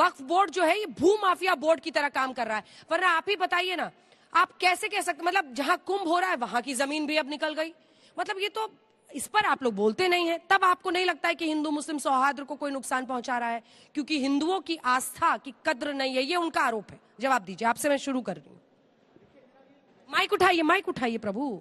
वक्फ board जो है ये भू माफिया बोर्ड की तरह काम कर रहा है। वरना आप ही बताइए ना, आप कैसे कह सकते, मतलब जहां कुंभ हो रहा है वहां की जमीन भी अब निकल गई, मतलब ये तो, इस पर आप लोग बोलते नहीं है। तब आपको नहीं लगता है कि हिंदू मुस्लिम सौहार्द को कोई नुकसान पहुंचा रहा है, क्योंकि हिंदुओं की आस्था की कद्र नहीं है, ये उनका आरोप है। जवाब दीजिए, आपसे मैं शुरू कर रही हूं। माइक उठाइए प्रभु।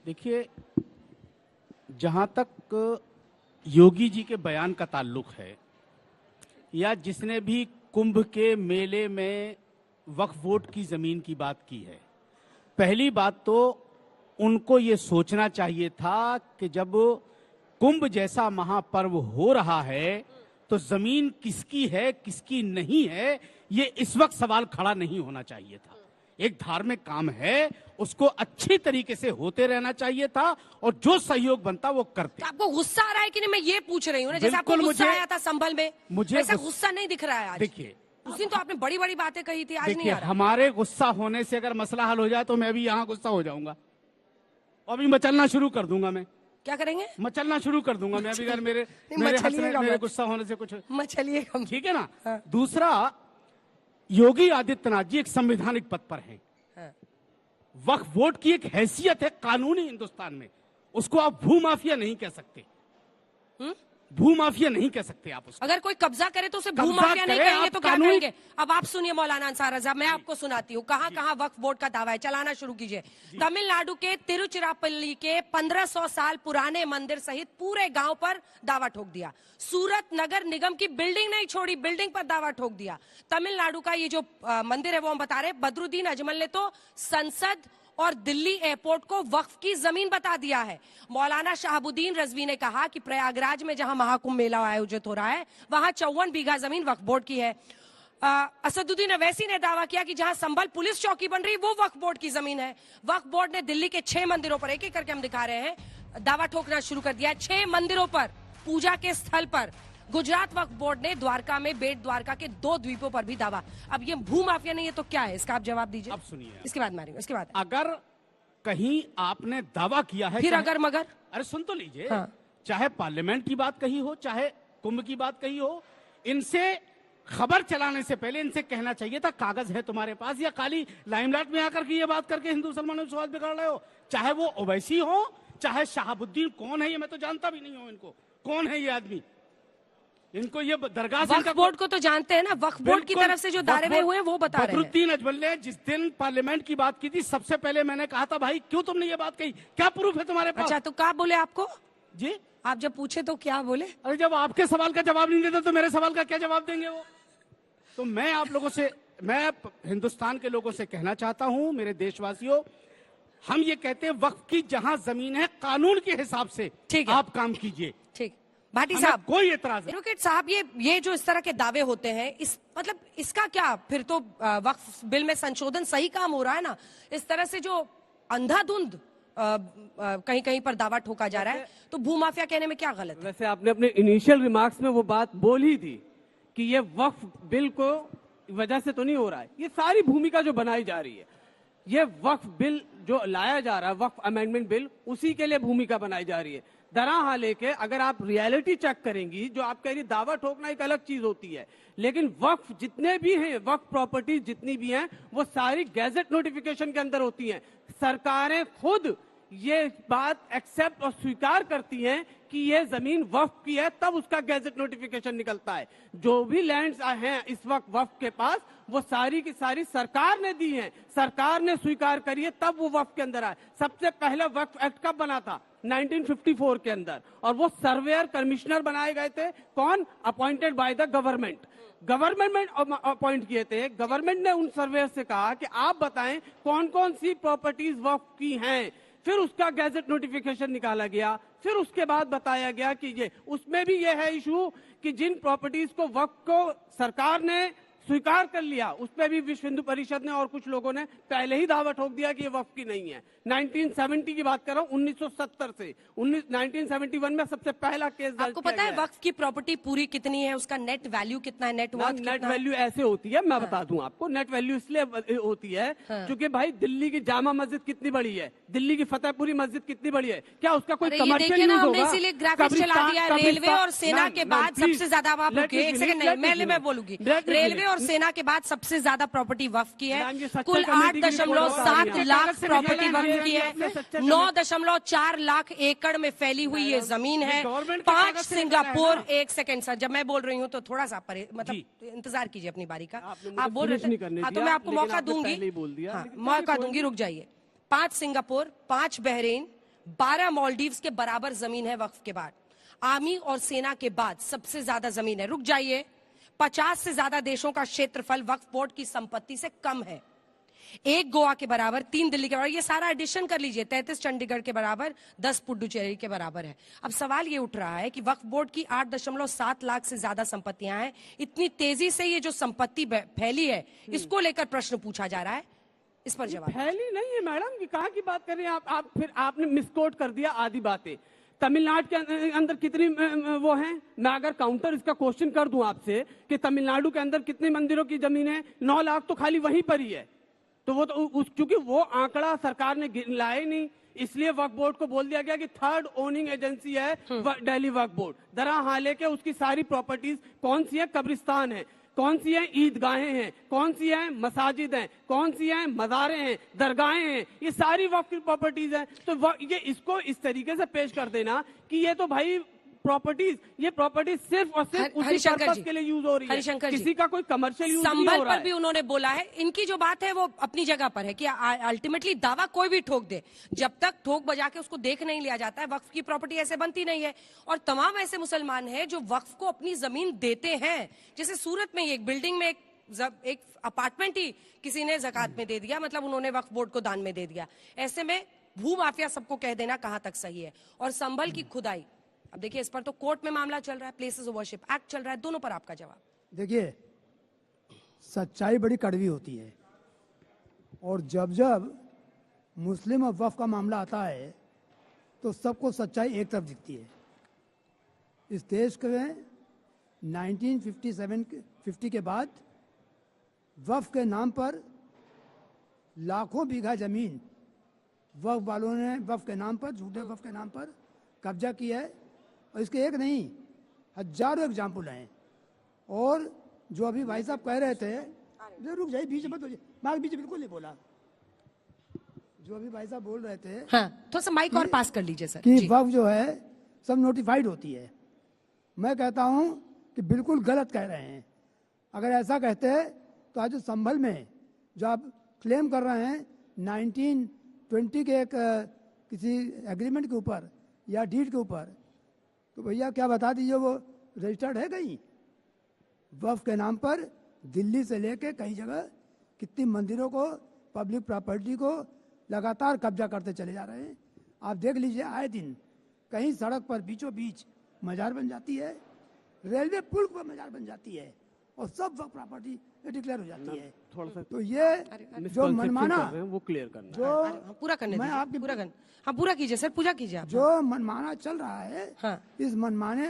देखिए, जहां तक योगी जी के बयान का ताल्लुक है, या जिसने भी कुंभ के मेले में वक्फ बोर्ड की जमीन की बात की है, पहली बात तो उनको ये सोचना चाहिए था कि जब कुंभ जैसा महापर्व हो रहा है तो जमीन किसकी है किसकी नहीं है, ये इस वक्त सवाल खड़ा नहीं होना चाहिए था। एक धार्मिक काम है, उसको अच्छी तरीके से होते रहना चाहिए था, और जो सहयोग बनता वो करते। तो आपको गुस्सा आ रहा है कि नहीं, मैं ये पूछ रही हूँ ना, जैसे आपको गुस्सा आया था संभल में, मुझे ऐसा गुस्सा नहीं दिख रहा है आज। देखिए, उस दिन तो आपने बड़ी बड़ी बातें कही थी, आज नहीं आ रहा। हमारे गुस्सा होने से अगर मसला हल हो जाए तो मैं भी यहाँ गुस्सा हो जाऊंगा, और अभी मचलना शुरू कर दूंगा। मैं क्या करेंगे? मचलना शुरू कर दूंगा मैं अभी, अगर मेरे गुस्सा होने से कुछ मचलिएगा, ठीक है ना। हाँ। दूसरा, योगी आदित्यनाथ जी एक संवैधानिक पद पर हैं। हाँ। वक्फ बोर्ड की एक हैसियत है कानूनी हिंदुस्तान में, उसको आप भू माफिया नहीं कह सकते। भू माफिया नहीं कह सकते आप उसको। अगर कोई कब्जा करे तो उसे भू माफिया नहीं कहेंगे तो क्या कहेंगे? अब आप सुनिए मौलाना अंसार रजा, मैं आपको सुनाती हूँ कहाँ कहाँ वक्फ बोर्ड का दावा है। चलाना शुरू कीजिए। तमिलनाडु के तिरुचिरापल्ली के 1500 साल पुराने मंदिर सहित पूरे गांव पर दावा ठोक दिया। सूरत नगर निगम की बिल्डिंग नहीं छोड़ी, बिल्डिंग पर दावा ठोक दिया। तमिलनाडु का ये जो मंदिर है वो हम बता रहे, बदरुद्दीन अजमल ने तो संसद और दिल्ली एयरपोर्ट को वक्फ की जमीन बता दिया है। मौलाना शहाबुद्दीन रजवी ने कहा कि प्रयागराज में जहां महाकुंभ मेला आयोजित हो रहा है वहां 54 बीघा जमीन वक्फ बोर्ड की है। असदुद्दीन अवैसी ने दावा किया कि जहां संभल पुलिस चौकी बन रही वो वक्फ बोर्ड की जमीन है। वक्फ बोर्ड ने दिल्ली के 6 मंदिरों पर, एक एक करके हम दिखा रहे हैं, दावा ठोकना शुरू कर दिया। 6 मंदिरों पर, पूजा के स्थल पर। गुजरात वक्फ बोर्ड ने द्वारका में बेट द्वारका के 2 द्वीपों पर भी दावा। अब ये भू माफिया नहीं है तो क्या है, इसका आप जवाब दीजिए। अब सुनिए, इसके बाद मारेंगे, इसके बाद अगर कहीं आपने दावा किया है, फिर अगर मगर, अरे सुन तो लीजिए। हाँ। चाहे पार्लियामेंट की बात कही हो, चाहे कुंभ की बात कही हो, इनसे खबर चलाने से पहले इनसे कहना चाहिए था कागज है तुम्हारे पास, या खाली लाइमलाइट में आकर के ये बात करके हिंदू मुसलमानों में सवाल बिगाड़ रहे हो। चाहे वो ओवैसी हो, चाहे शहाबुद्दीन, कौन है ये मैं तो जानता भी नहीं हूं इनको, कौन है ये आदमी। इनको ये दरगाह से, वक्फ बोर्ड को तो जानते हैं ना, वक्फ बोर्ड की तरफ से जो दावे में हुए वो बता रहे हैं। बदरुद्दीन अजमल ने जिस दिन पार्लियामेंट की बात की थी, सबसे पहले मैंने कहा था भाई क्यों तुमने ये बात कही, क्या प्रूफ है तुम्हारे पास? अच्छा, तो क्या बोले आपको जी? आप जब पूछे तो क्या बोले? अरे जब आपके सवाल का जवाब नहीं देता तो मेरे सवाल का क्या जवाब देंगे वो? तो मैं आप लोगों से, मैं हिंदुस्तान के लोगों से कहना चाहता हूं, मेरे देशवासियों, हम ये कहते हैं वक्फ की जहां जमीन है कानून के हिसाब से आप काम कीजिए। ठीक, भाटी साहब कोई एतराज नहीं। एडवोकेट साहब, ये जो इस तरह के दावे होते हैं, इस मतलब इसका क्या, फिर तो वक्फ बिल में संशोधन सही काम हो रहा है ना? इस तरह से जो अंधाधुंध कहीं कहीं पर दावा ठोका जा रहा है, तो भूमाफिया कहने में क्या गलत है? वैसे आपने अपने इनिशियल रिमार्क्स में वो बात बोल ही दी कि ये वक्फ बिल को वजह से तो नहीं हो रहा है, ये सारी भूमिका जो बनाई जा रही है, ये वक्फ बिल जो लाया जा रहा है, वक्फ अमेंडमेंट बिल, उसी के लिए भूमिका बनाई जा रही है। दरअसल लेके अगर आप रियलिटी चेक करेंगी, जो आप कह रही दावा ठोकना एक अलग चीज होती है, लेकिन वक्फ जितने भी हैं, वक्फ प्रॉपर्टीज जितनी भी हैं, वो सारी गैजेट नोटिफिकेशन के अंदर होती हैं। सरकारें खुद ये बात एक्सेप्ट और स्वीकार करती हैं कि ये जमीन वक्फ की है, तब उसका गैजेट नोटिफिकेशन निकलता है। जो भी लैंड्स हैं इस वक्त वक्फ के पास, वो सारी की सारी सरकार ने दी हैं, सरकार ने स्वीकार करी है, तब वो वक्फ के अंदर आए। सबसे पहला वक्फ एक्ट कब बना था? 1954 के अंदर, और वो सर्वेयर कमिश्नर बनाए गए थे। कौन? Appointed by the government. Government में अपॉइंट किए थे। गवर्नमेंट ने उन सर्वेयर से कहा कि आप बताएं कौन कौन सी प्रॉपर्टीज वक्फ की हैं। फिर उसका गैजेट नोटिफिकेशन निकाला गया। फिर उसके बाद बताया गया कि ये, उसमें भी ये है इशू कि जिन प्रॉपर्टीज को वक्फ को सरकार ने स्वीकार कर लिया। उस पर भी विश्व हिंदू परिषद ने और कुछ लोगों ने पहले ही दावा ठोक दिया कि ये वक्फ की नहीं है। 1970 की बात कर रहा हूँ, 1970 से 1971 में सबसे पहला केस दर्ज आपको पता है वक्फ की प्रॉपर्टी पूरी कितनी है, उसका नेट वैल्यू कितना है, नेटवर्थ नेट वैल्यू ऐसे होती है, मैं बता दूं आपको। नेट वैल्यू इसलिए होती है क्योंकि भाई दिल्ली की जामा मस्जिद कितनी बड़ी है, दिल्ली की फतेहपुरी मस्जिद कितनी बड़ी है, क्या उसका कोई कमर्शियल यूज होगा? हमने इसीलिए ग्राफिक्स चला दिया है। रेलवे और सेना के बाद सबसे ज्यादा, आप रुकिए एक सेकंड, नहीं मैं बोलूंगी, रेलवे और सेना के बाद सबसे ज्यादा प्रॉपर्टी वक्फ की है। कुल 8.7 लाख प्रॉपर्टी वक्फ की है। 9.4 लाख एकड़ में फैली हुई ये जमीन है। 5 सिंगापुर, एक सेकंड सर, जब मैं बोल रही हूँ तो थोड़ा सा मतलब इंतजार कीजिए अपनी बारी का। आप बोल रहे थे, हाँ तो मैं आपको मौका दूंगी, मौका दूंगी, रुक जाइए। 5 सिंगापुर, 5 बहरीन, 12 मालदीव्स के बराबर जमीन है वक्फ के बाद। आर्मी और सेना के बाद सबसे ज्यादा जमीन है। रुक जाइए, 50 से ज्यादा देशों का क्षेत्रफल वक्फ बोर्ड की संपत्ति से कम है। 1 गोवा के बराबर, 3 दिल्ली के बराबर, ये सारा एडिशन कर लीजिए, 33 चंडीगढ़ के बराबर, 10 पुडुचेरी के बराबर है। अब सवाल ये उठ रहा है कि वक्फ बोर्ड की 8.7 लाख से ज्यादा संपत्तियां हैं, इतनी तेजी से ये जो संपत्ति फैली है, इसको लेकर प्रश्न पूछा जा रहा है, इस पर जवाब। फैली नहीं है मैडम, कहाँ की बात कर रहे हैं आप? फिर आपने मिसकोट कर दिया आधी बातें। तमिलनाडु के अंदर कितनी वो हैं? मैं अगर काउंटर इसका क्वेश्चन कर दूं आपसे कि तमिलनाडु के अंदर कितने मंदिरों की जमीन है, 9 लाख तो खाली वहीं पर ही है। तो वो तो क्योंकि वो आंकड़ा सरकार ने लाया नहीं, इसलिए वक्फ बोर्ड को बोल दिया गया कि थर्ड ओनिंग एजेंसी है दिल्ली वक्फ बोर्ड। दरअसल हालांकि उसकी सारी प्रॉपर्टीज कौन सी है? कब्रिस्तान है, कौन सी है? ईदगाहें हैं, कौन सी है? मसाजिद हैं, कौन सी है? मज़ारें हैं, दरगाहें हैं, ये सारी वक्फ की प्रॉपर्टीज हैं। तो ये इसको इस तरीके से पेश कर देना कि ये तो भाई प्रॉपर्टीज, ये प्रॉपर्टीज सिर्फ और सिर्फ उसी पर्पस के लिए यूज हो रही है, किसी का कोई कमर्शियल यूज नहीं हो रहा है। पर भी उन्होंने बोला है, इनकी जो बात है वो अपनी जगह पर है कि अल्टीमेटली दावा कोई भी ठोक दे, जब तक ठोक बजा के उसको देख नहीं लिया जाता है, वक्फ की प्रॉपर्टी ऐसे बनती नहीं है। और तमाम ऐसे मुसलमान हैं जो वक्फ को अपनी जमीन देते हैं, जैसे सूरत में एक बिल्डिंग में एक अपार्टमेंट ही किसी ने ज़कात में दे दिया, मतलब उन्होंने वक्फ बोर्ड को दान में दे दिया। ऐसे में भू माफिया सबको कह देना कहां तक सही है। और संभल की खुदाई, अब देखिए इस पर तो कोर्ट में मामला चल रहा है, प्लेसेस ऑफ वर्शिप एक्ट चल रहा है, दोनों पर आपका जवाब। देखिए, सच्चाई बड़ी कड़वी होती है, और जब जब मुस्लिम और वक्फ का मामला आता है तो सबको सच्चाई एक तरफ दिखती है। इस देश के 1950 के बाद वक्फ के नाम पर लाखों बीघा जमीन वक्फ वालों ने वक्फ के नाम पर, झूठे वक्फ के नाम पर कब्जा किया है, और इसके एक नहीं हजारों एग्जाम्पल हैं। और जो अभी भाई साहब कह रहे थे, रुक जाइए, बीच मत हो जाइए, मैं बीच बिल्कुल नहीं बोला। जो अभी भाई साहब बोल रहे थे, हाँ, थोड़ा सा माइक और पास कर लीजिए सर, कि वक्फ जो है सब नोटिफाइड होती है। मैं कहता हूं कि बिल्कुल गलत कह रहे हैं। अगर ऐसा कहते हैं तो आज संभल में जो आप क्लेम कर रहे हैं 1920 के एक किसी एग्रीमेंट के ऊपर या डीड के ऊपर, तो भैया क्या बता दीजिए वो रजिस्टर्ड है कहीं? वक्फ के नाम पर दिल्ली से लेके कई जगह कितनी मंदिरों को, पब्लिक प्रॉपर्टी को लगातार कब्जा करते चले जा रहे हैं। आप देख लीजिए, आए दिन कहीं सड़क पर बीचों बीच मजार बन जाती है, रेलवे पुल पर मजार बन जाती है, और सब वक्फ प्रॉपर्टी डिक्लेयर हो जाती है। थोड़ा सा तो ये जो मनमाना, वो क्लियर करना, जो पूरा करने मैं दीजिए, आपकी पूरा करना, हाँ पूरा कीजिए सर, पूरा कीजिए आप। जो मनमाना चल रहा है, हाँ। इस मनमाने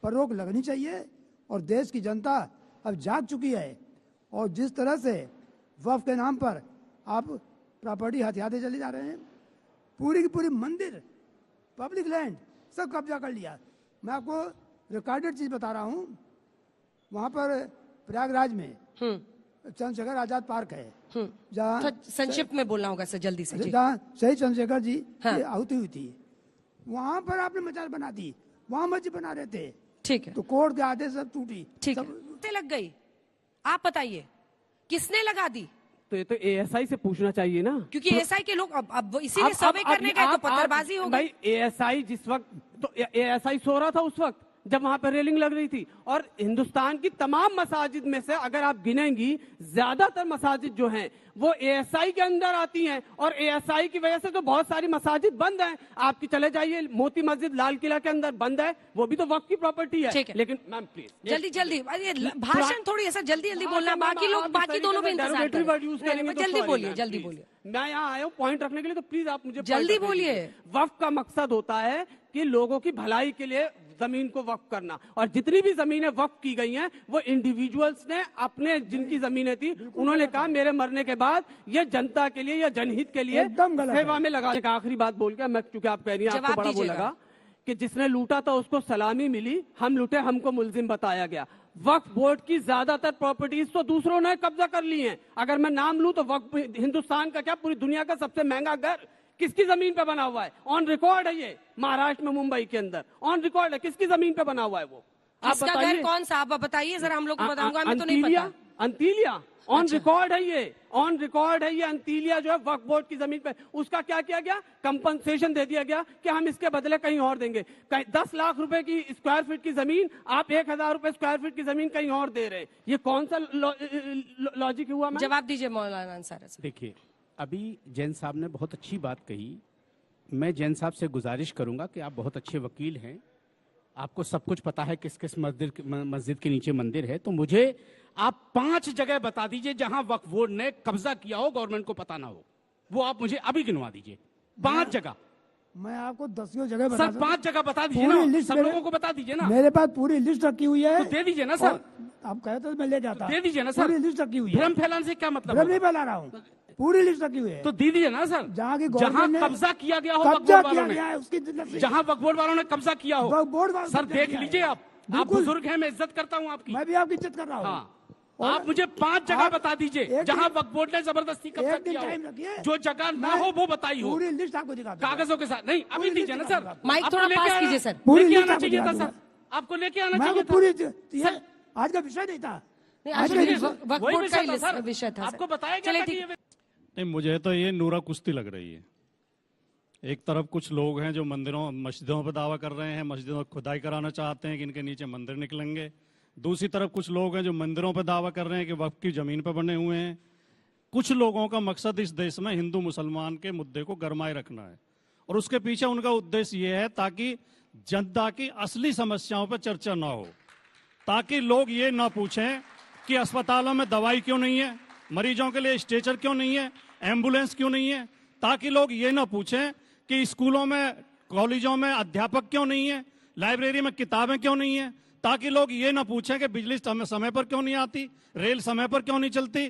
पर रोक लगनी चाहिए। और देश की जनता अब जाग चुकी है, और जिस तरह से वक्फ के नाम पर आप प्रॉपर्टी हथियाते चले जा रहे हैं, पूरी की पूरी मंदिर, पब्लिक लैंड सब कब्जा कर लिया। मैं आपको रिकॉर्डेड चीज बता रहा हूँ, वहाँ पर प्रयागराज में चंद्रशेखर आजाद पार्क है, जहाँ संक्षिप्त में बोलना होगा सर, जल्दी से। जहाँ शहीद चंद्रशेखर जी हाँ। की आहुति हुई थी, वहाँ पर आपने मजार बना दी, वहाँ मस्जिद बना रहे थे, ठीक है, तो कोर्ट के आदेश सब टूटी। ठीक है, लग गई। आप बताइए किसने लगा दी? तो ये तो एएसआई से पूछना चाहिए ना, क्योंकि एएसआई के लोग अब इसीलिए सर्वे करने गए, तो पत्थरबाजी हो गई। भाई एएसआई जिस वक्त, तो एएसआई सो रहा था उस वक्त, जब वहां पर रेलिंग लग रही थी। और हिंदुस्तान की तमाम मसाजिद में से अगर आप गिनेंगी, ज्यादातर मसाजिद जो हैं वो एएसआई के अंदर आती हैं, और एएसआई की वजह से तो बहुत सारी मसाजिद बंद हैं। आपकी चले जाइए, मोती मस्जिद लाल किला के अंदर बंद है, वो भी तो वक्त की प्रॉपर्टी है। लेकिन मैम प्लीज जल्दी जल्दी, भाषण थोड़ी ऐसा जल्दी जल्दी बोलना, बाकी लोग बाकी दोनों भी इंतजार कर रहे हैं। जल्दी बोलिए, जल्दी बोलिए। मैं यहाँ आया हूँ पॉइंट रखने के लिए, तो प्लीज आप मुझे जल्दी बोलिए। वक्फ का मकसद होता है कि लोगों की भलाई के लिए जमीन को वक्फ करना, और जितनी भी जमीनें वक्फ की गई हैं वो इंडिविजुअल्स ने अपने, जिनकी जमीनें थी, उन्होंने कहा मेरे मरने के बाद ये जनता के लिए या जनहित के लिए सेवा में लगा। एक आखिरी बात बोल के, मैं चूंकि आप कह रही हैं आपको बड़ा वो लगा कि जिसने लूटा था उसको सलामी मिली, हम लूटे हमको मुलजिम बताया गया। वक्फ बोर्ड की ज्यादातर प्रॉपर्टीज तो दूसरों ने कब्जा कर ली हैं। अगर मैं नाम लूं तो वक्फ, हिंदुस्तान का क्या पूरी दुनिया का सबसे महंगा घर किसकी जमीन पे बना हुआ है? ऑन रिकॉर्ड है ये, महाराष्ट्र में, मुंबई के अंदर ऑन रिकॉर्ड है। किसकी जमीन पे बना हुआ है वो? आप बताइए कौन सा, आप बताइए जरा, हम लोग को बताऊंगा, हमें तो नहीं पता। अंतिलिया ऑन रिकॉर्ड है ये, ऑन रिकॉर्ड है ये। अंतिलिया जो है वक्फ बोर्ड की जमीन पे, उसका क्या किया गया? कंपनसेशन दे दिया गया कि हम इसके बदले कहीं और देंगे। 10 लाख रुपए की स्क्वायर फीट की जमीन आप 1000 रुपए स्क्वायर फीट की जमीन कहीं और दे रहे हैं। ये कौन सा लॉजिक हुआ? जवाब दीजिए मौलाना अंसारी। देखिए, अभी जैन साहब ने बहुत अच्छी बात कही। मैं जैन साहब से गुजारिश करूंगा कि आप बहुत अच्छे वकील हैं, आपको सब कुछ पता है किस किस मस्जिद के नीचे मंदिर है, तो मुझे आप 5 जगह बता दीजिए जहां वक्फ बोर्ड ने कब्जा किया हो, गवर्नमेंट को पता ना हो। वो आप मुझे अभी गिनवा दीजिए 5 जगह। मैं आपको 10 जगह बता सर 5 जगह बता दीजिए ना, सब लोगों को बता दीजिए ना। मेरे पास पूरी लिस्ट रखी हुई है, तो दे दीजिए ना सर। आप कहे तो मैं ले जाता, दे दीजिए ना सर। पूरी लिस्ट रखी हुई है। भ्रम फैलाने से क्या मतलब? भ्रम नहीं फैला रहा हूँ, पूरी लिस्ट रखी हुई है। तो दे दीजिए ना सर, जहाँ की जहाँ कब्जा किया गया हो, कब्जा किया गया है उसकी, जहाँ वक्फ बोर्ड वालों ने कब्जा किया हो, वक्फ बोर्ड वालों सर देख लीजिए। आप बुजुर्ग हैं, मैं इज्जत करता हूँ आपकी। मैं भी आपकी इज्जत कर रहा हूँ। हाँ, आप मुझे 5 जगह बता दीजिए जहाँ वक्फ बोर्ड ने जबरदस्ती कब्जा किया हो। जो जगह ना हो वो बताई हो, पूरी लिस्ट आपको दिखाता हूँ कागजों के साथ। नहीं, अभी दीजिए ना सर। माइक थोड़ा पास कीजिए सर। लेके आना चाहिए था सर, आपको लेके आना चाहिए था। पूरी आज का विषय नहीं था, वक्फ बोर्ड का विषय था। आपको बताया गया था कि ये नहीं, मुझे तो ये नूरा कुश्ती लग रही है। एक तरफ कुछ लोग हैं जो मंदिरों मस्जिदों पर दावा कर रहे हैं, मस्जिदों में खुदाई कराना चाहते हैं कि इनके नीचे मंदिर निकलेंगे। दूसरी तरफ कुछ लोग हैं जो मंदिरों पर दावा कर रहे हैं कि वक्फ की जमीन पर बने हुए हैं। कुछ लोगों का मकसद इस देश में हिंदू मुसलमान के मुद्दे को गरमाए रखना है, और उसके पीछे उनका उद्देश्य ये है ताकि जनता की असली समस्याओं पर चर्चा ना हो, ताकि लोग ये ना पूछें कि अस्पतालों में दवाई क्यों नहीं है, मरीजों के लिए स्ट्रेचर क्यों नहीं है, एम्बुलेंस क्यों नहीं है, ताकि लोग ये ना पूछें कि स्कूलों में, कॉलेजों में अध्यापक क्यों नहीं है, लाइब्रेरी में किताबें क्यों नहीं है, ताकि लोग ये ना पूछें कि बिजली समय पर क्यों नहीं आती, रेल समय पर क्यों नहीं चलती,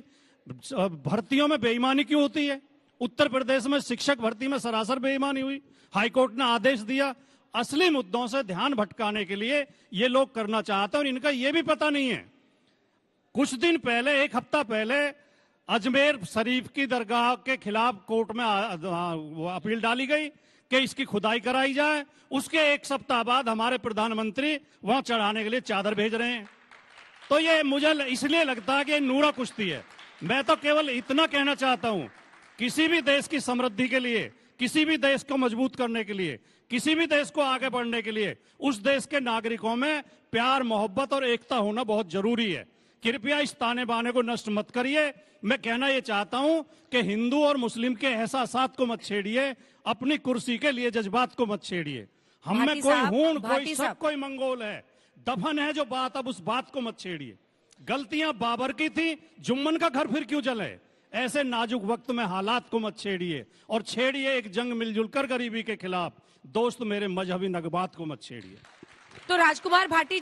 भर्तियों में बेईमानी क्यों होती है। उत्तर प्रदेश में शिक्षक भर्ती में सरासर बेईमानी हुई, हाईकोर्ट ने आदेश दिया। असली मुद्दों से ध्यान भटकाने के लिए ये लोग करना चाहते हैं, और इनका ये भी पता नहीं है। कुछ दिन पहले, 1 हफ्ता पहले, अजमेर शरीफ की दरगाह के खिलाफ कोर्ट में अपील डाली गई कि इसकी खुदाई कराई जाए। उसके 1 सप्ताह बाद हमारे प्रधानमंत्री वहां चढ़ाने के लिए चादर भेज रहे हैं। तो ये मुझे इसलिए लगता है कि नूरा कुश्ती है। मैं तो केवल इतना कहना चाहता हूं, किसी भी देश की समृद्धि के लिए, किसी भी देश को मजबूत करने के लिए, किसी भी देश को आगे बढ़ने के लिए उस देश के नागरिकों में प्यार, मोहब्बत और एकता होना बहुत जरूरी है। कृपया इस ताने बाने को नष्ट मत करिए। मैं कहना यह चाहता हूं कि हिंदू और मुस्लिम के एहसासात को मत छेड़िए, अपनी कुर्सी के लिए जज्बात को मत छेड़िए। हम में कोई हूण, कोई शक, कोई मंगोल है, दफन है जो बात, अब उस बात को मत छेड़िए। गलतियां बाबर की थी, जुम्मन का घर फिर क्यों जले। ऐसे नाजुक वक्त में हालात को मत छेड़िए, और छेड़िए एक जंग मिलजुल कर गरीबी के खिलाफ। दोस्त मेरे मजहबी नगबात को मत छेड़िए। तो राजकुमार भाटी